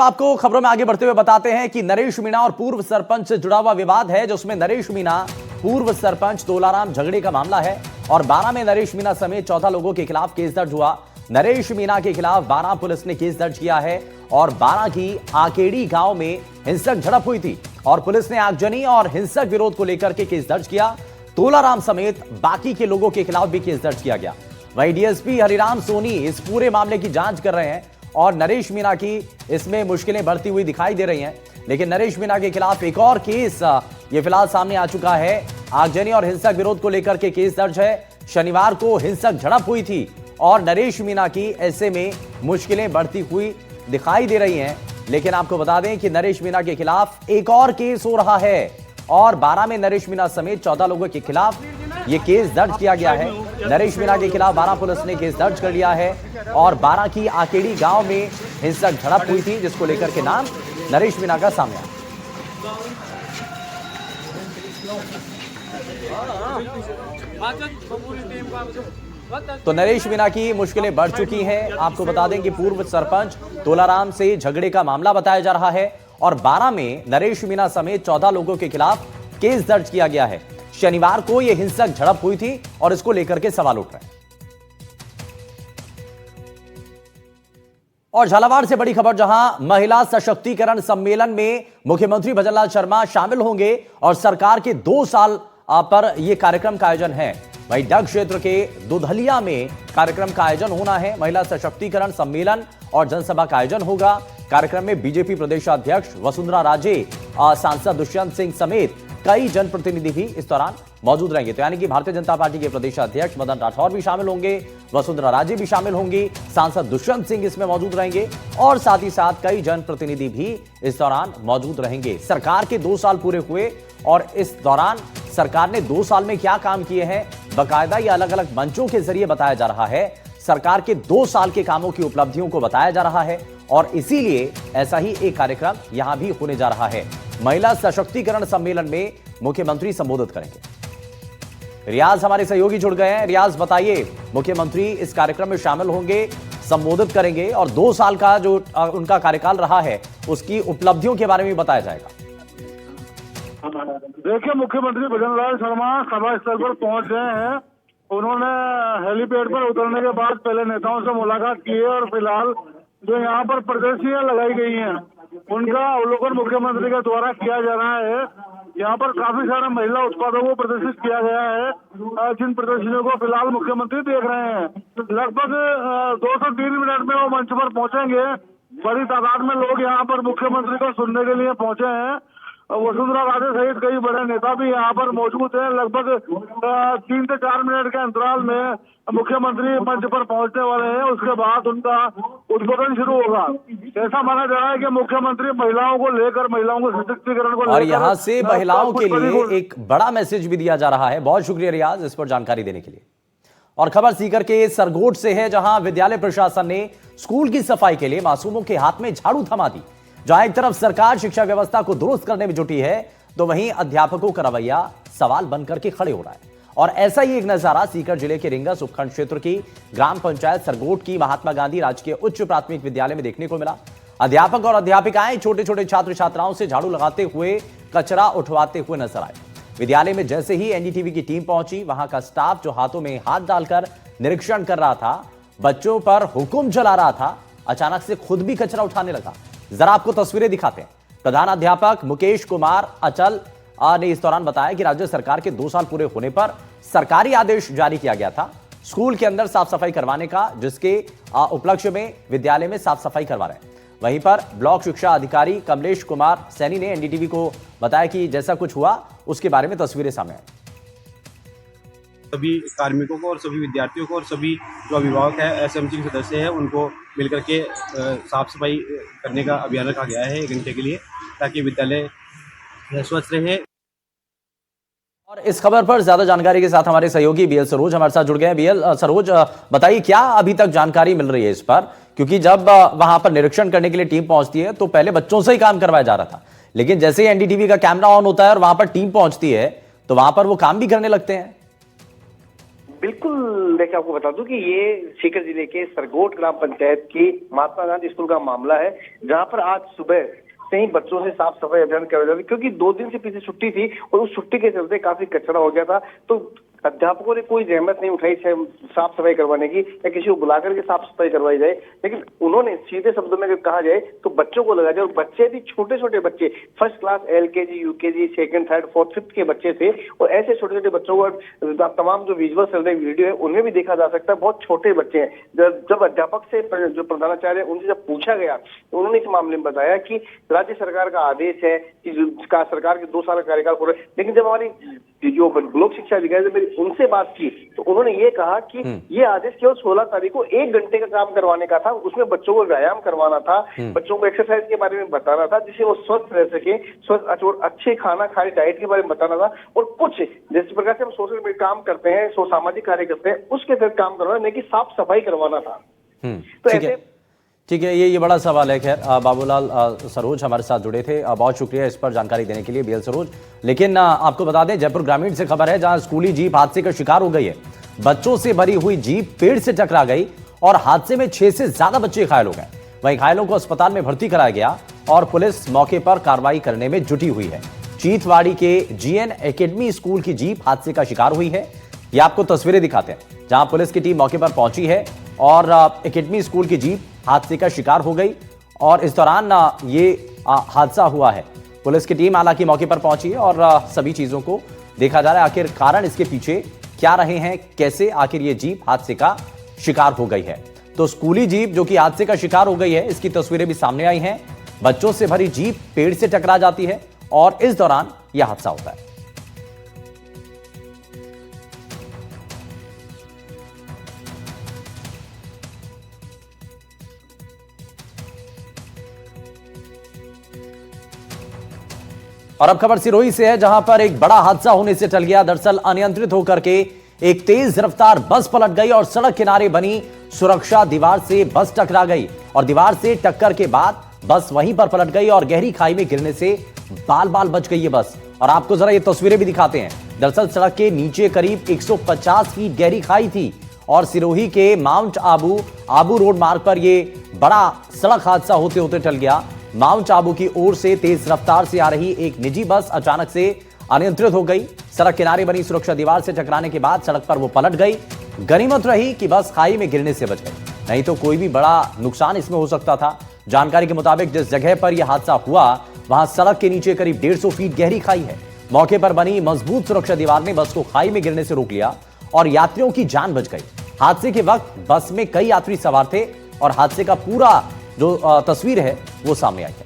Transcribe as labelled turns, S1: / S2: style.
S1: आपको खबरों में आगे बढ़ते हुए बताते हैं कि नरेश मीणा और पूर्व सरपंच से जुड़ा हुआ विवाद है, जिसमें नरेश मीणा पूर्व सरपंच तोलाराम झगड़े का मामला है और 12 में नरेश मीणा समेत 14 लोगों के खिलाफ केस दर्ज हुआ। नरेश मीणा के खिलाफ 12 पुलिस ने केस दर्ज किया है और 12 की आकेड़ी गांव में हिंसक झड़प हुई थी और पुलिस ने आगजनी और हिंसक विरोध को लेकर के केस दर्ज किया। तोलाराम समेत बाकी के लोगों के खिलाफ भी केस दर्ज किया गया। वहीं डीएसपी हरिराम सोनी इस पूरे मामले की जांच कर रहे हैं और नरेश मीणा की इसमें मुश्किलें बढ़ती हुई दिखाई दे रही हैं। लेकिन नरेश मीणा के खिलाफ एक और केस ये फिलहाल सामने आ चुका है। आगजनी और हिंसक विरोध को लेकर के केस दर्ज है। शनिवार को हिंसक झड़प हुई थी और नरेश मीणा की ऐसे में मुश्किलें बढ़ती हुई दिखाई दे रही हैं। लेकिन आपको बता दें कि नरेश मीणा के खिलाफ एक और केस हो रहा है और 12 में नरेश मीणा समेत 14 लोगों के खिलाफ यह केस दर्ज किया गया है। नरेश मीणा के खिलाफ 12 पुलिस ने केस दर्ज कर लिया है और 12 की आकेड़ी गांव में हिंसक झड़प हुई थी, जिसको लेकर के नाम नरेश मीणा का सामने आया। तो नरेश मीणा की मुश्किलें बढ़ चुकी हैं। आपको बता दें कि पूर्व सरपंच तोलाराम से झगड़े का मामला बताया जा रहा है और 12 में नरेश मीणा समेत 14 लोगों के खिलाफ केस दर्ज किया गया है। शनिवार को यह हिंसक झड़प हुई थी और इसको लेकर के सवाल उठ रहे हैं। और झालावाड़ से बड़ी खबर, जहां महिला सशक्तिकरण सम्मेलन में मुख्यमंत्री भजनलाल शर्मा शामिल होंगे और सरकार के 2 साल पर यह कार्यक्रम का आयोजन है। वहीं डग क्षेत्र के दुधलिया में कार्यक्रम का आयोजन होना है। महिला सशक्तिकरण सम्मेलन और जनसभा का आयोजन होगा। कार्यक्रम में बीजेपी प्रदेशाध्यक्ष वसुंधरा राजे, सांसद दुष्यंत सिंह समेत कई जनप्रतिनिधि भी इस दौरान मौजूद रहेंगे। तो यानी कि भारतीय जनता पार्टी के प्रदेशाध्यक्ष मदन राठौर भी शामिल होंगे, वसुंधरा राजे भी शामिल होंगी, सांसद दुष्यंत सिंह इसमें मौजूद रहेंगे और साथ ही साथ कई जनप्रतिनिधि भी इस दौरान मौजूद रहेंगे। सरकार के 2 साल पूरे हुए और इस दौरान सरकार ने 2 साल में क्या काम किए हैं, बाकायदा ये अलग अलग मंचों के जरिए बताया जा रहा है। सरकार के 2 साल के कामों की उपलब्धियों को बताया जा रहा है और इसीलिए ऐसा ही एक कार्यक्रम यहां भी होने जा रहा है। महिला सशक्तिकरण सम्मेलन में मुख्यमंत्री संबोधित करेंगे। रियाज हमारे सहयोगी जुड़ गए हैं। रियाज, बताइए, मुख्यमंत्री इस कार्यक्रम में शामिल होंगे, संबोधित करेंगे और 2 साल का जो उनका कार्यकाल रहा है उसकी उपलब्धियों के बारे में बताया जाएगा।
S2: देखिए, मुख्यमंत्री भजनलाल शर्मा सभा स्थल पर पहुंच गए हैं। उन्होंने हेलीपैड पर उतरने के बाद पहले नेताओं से मुलाकात की है और फिलहाल जो यहाँ पर प्रदर्शनियां लगाई गई हैं उनका अवलोकन मुख्यमंत्री के द्वारा किया जा रहा है। यहाँ पर काफी सारे महिला उत्पादों को प्रदर्शित किया गया है, जिन प्रदर्शनियों को फिलहाल मुख्यमंत्री देख रहे हैं। लगभग 2 से 3 मिनट में वो मंच पर पहुंचेंगे। बड़ी तादाद में लोग यहाँ पर मुख्यमंत्री को सुनने के लिए पहुंचे हैं। वसुंधरा राजे सहित कई बड़े नेता भी यहाँ पर मौजूद हैं। लगभग 3 से 4 मिनट के अंतराल में मुख्यमंत्री मंच पर पहुंचने वाले हैं। उसके बाद उनका उद्बोधन शुरू होगा। ऐसा माना जा रहा है कि मुख्यमंत्री महिलाओं को लेकर, महिलाओं को सशक्तिकरण को लेकर
S1: और यहाँ से महिलाओं के लिए एक बड़ा मैसेज भी दिया जा रहा है। बहुत शुक्रिया रियाज इस पर जानकारी देने के लिए। और खबर सीकर के सरगोट से है, जहां विद्यालय प्रशासन ने स्कूल की सफाई के लिए मासूमों के हाथ में झाड़ू थमा दी। जहां एक तरफ सरकार शिक्षा व्यवस्था को दुरुस्त करने में जुटी है, तो वहीं अध्यापकों का रवैया सवाल बनकर के खड़े हो रहा है। और ऐसा ही एक नजारा सीकर जिले के रिंगस उपखंड क्षेत्र की ग्राम पंचायत सरगोट की महात्मा गांधी राजकीय उच्च प्राथमिक विद्यालय में देखने को मिला। अध्यापक और अध्यापिकाएं छोटे छोटे छात्र छात्राओं से झाड़ू लगाते हुए, कचरा उठवाते हुए नजर आए। विद्यालय में जैसे ही एनडीटीवी की टीम पहुंची, वहां का स्टाफ जो हाथों में हाथ डालकर निरीक्षण कर रहा था, बच्चों पर हुक्म चला रहा था, अचानक से खुद भी कचरा उठाने लगा। जरा आपको तस्वीरें दिखाते हैं। प्रधान अध्यापक मुकेश कुमार अचल ने इस दौरान बताया कि राज्य सरकार के 2 साल पूरे होने पर सरकारी आदेश जारी किया गया था स्कूल के अंदर साफ सफाई करवाने का, जिसके उपलक्ष्य में विद्यालय में साफ सफाई करवा रहे हैं। वहीं पर ब्लॉक शिक्षा अधिकारी कमलेश कुमार सैनी ने एनडीटीवी को बताया कि जैसा कुछ हुआ उसके बारे में तस्वीरें सामने आई।
S3: सभी कार्मिकों को और सभी विद्यार्थियों को और सभी जो अभिभावक है, एसएमसी के सदस्य हैं, उनको मिलकर के साफ सफाई करने का अभियान रखा गया है 1 घंटे के लिए, ताकि विद्यालय स्वच्छ रहे।
S1: और इस खबर पर ज्यादा जानकारी के साथ हमारे सहयोगी बीएल सरोज हमारे साथ जुड़ गए हैं। बीएल सरोज, बताइए क्या अभी तक जानकारी मिल रही है इस पर, क्योंकि जब वहां पर निरीक्षण करने के लिए टीम पहुंचती है तो पहले बच्चों से ही काम करवाया जा रहा था, लेकिन जैसे ही एनडीटीवी का कैमरा ऑन होता है और वहां पर टीम पहुंचती है तो वहां पर वो काम भी करने लगते हैं।
S4: बिल्कुल, देखिए आपको बता दूं कि ये सीकर जिले के सरगोट ग्राम पंचायत की महात्मा गांधी स्कूल का मामला है, जहां पर आज सुबह से ही बच्चों से साफ सफाई अभियान किया जा रहा है, क्योंकि 2 दिन से पीछे छुट्टी थी और उस छुट्टी के चलते काफी कचरा हो गया था। तो अध्यापकों ने कोई जहमत नहीं उठाई साफ सफाई करवाने की या किसी को बुलाकर के साफ सफाई करवाई जाए, लेकिन उन्होंने सीधे शब्दों में अगर कहा जाए तो बच्चों को लगा जाए, और बच्चे भी छोटे छोटे बच्चे, first class, LKG, UKG, second, third, fourth, fifth के बच्चे थे, और ऐसे छोटे छोटे बच्चों को तमाम जो विजुअल चल रहे वीडियो है उनमें भी देखा जा सकता है, बहुत छोटे बच्चे हैं। जब अध्यापक से जो प्रधानाचार्य उनसे जब पूछा गया तो उन्होंने इस मामले में बताया कि राज्य सरकार का आदेश है कि सरकार के 2 साल का कार्यकाल पूरा, लेकिन जब हमारी जो लोक शिक्षा अधिकारी से मेरी उनसे बात की तो उन्होंने ये कहा कि ये आदेश केवल 16 तारीख को 1 घंटे का काम करवाने का था, उसमें बच्चों को व्यायाम करवाना था, बच्चों को एक्सरसाइज के बारे में बताना था जिससे वो स्वस्थ रह सके, स्वस्थ अच्छे खाना खाए, डाइट के बारे में बताना था, और कुछ जिस प्रकार से हम सोशल मीडिया काम करते हैं, सामाजिक कार्य करते हैं, उसके साथ काम करवाना, नहीं कि साफ सफाई करवाना था। तो ऐसे
S1: ठीक है, ये बड़ा सवाल है। खैर, बाबूलाल सरोज हमारे साथ जुड़े थे, बहुत शुक्रिया इस पर जानकारी देने के लिए BL सरोज। लेकिन आपको बता दें, जयपुर ग्रामीण से खबर है, जहां स्कूली जीप हादसे का शिकार हो गई है। बच्चों से भरी हुई जीप पेड़ से टकरा गई और हादसे में 6 से ज्यादा बच्चे घायल हो गए। वहीं घायलों को अस्पताल में भर्ती कराया गया और पुलिस मौके पर कार्रवाई करने में जुटी हुई है। चीथवाड़ी के GN एकेडमी स्कूल की जीप हादसे का शिकार हुई है। ये आपको तस्वीरें दिखाते हैं, जहां पुलिस की टीम मौके पर पहुंची है और एकेडमी स्कूल की जीप हादसे का शिकार हो गई, और इस दौरान ये हादसा हुआ है। पुलिस की टीम हालांकि मौके पर पहुंची है और सभी चीजों को देखा जा रहा है, आखिर कारण इसके पीछे क्या रहे हैं, कैसे आखिर ये जीप हादसे का शिकार हो गई है। तो स्कूली जीप जो कि हादसे का शिकार हो गई है, इसकी तस्वीरें भी सामने आई हैं। बच्चों से भरी जीप पेड़ से टकरा जाती है और इस दौरान यह हादसा होता है। और अब खबर सिरोही से है, जहां पर एक बड़ा हादसा होने से टल गया। दरअसल अनियंत्रित होकर के एक तेज रफ्तार बस पलट गई और सड़क किनारे बनी सुरक्षा दीवार से बस टकरा गई, और दीवार से टक्कर के बाद बस वहीं पर पलट गई और गहरी खाई में गिरने से बाल बाल बच गई ये बस। और आपको जरा ये तस्वीरें भी दिखाते हैं। दरअसल सड़क के नीचे करीब 150 फीट गहरी खाई थी और सिरोही के माउंट आबू रोड मार्ग पर यह बड़ा सड़क हादसा होते होते टल गया। माउंट आबू की ओर से तेज रफ्तार से आ रही एक निजी बस अचानक से अनियंत्रित हो गई। सड़क किनारे बनी सुरक्षा दीवार से टकराने के बाद सड़क पर वो पलट गई। गनीमत रही कि बस खाई में गिरने से बच गई, नहीं तो कोई भी बड़ा नुकसान इसमें हो सकता था। जानकारी के मुताबिक जिस जगह पर यह हादसा हुआ वहां सड़क के नीचे करीब 150 फीट गहरी खाई है। मौके पर बनी मजबूत सुरक्षा दीवार ने बस को खाई में गिरने से रोक लिया और यात्रियों की जान बच गई। हादसे के वक्त बस में कई यात्री सवार थे और हादसे का पूरा जो तस्वीर है वो सामने आई है।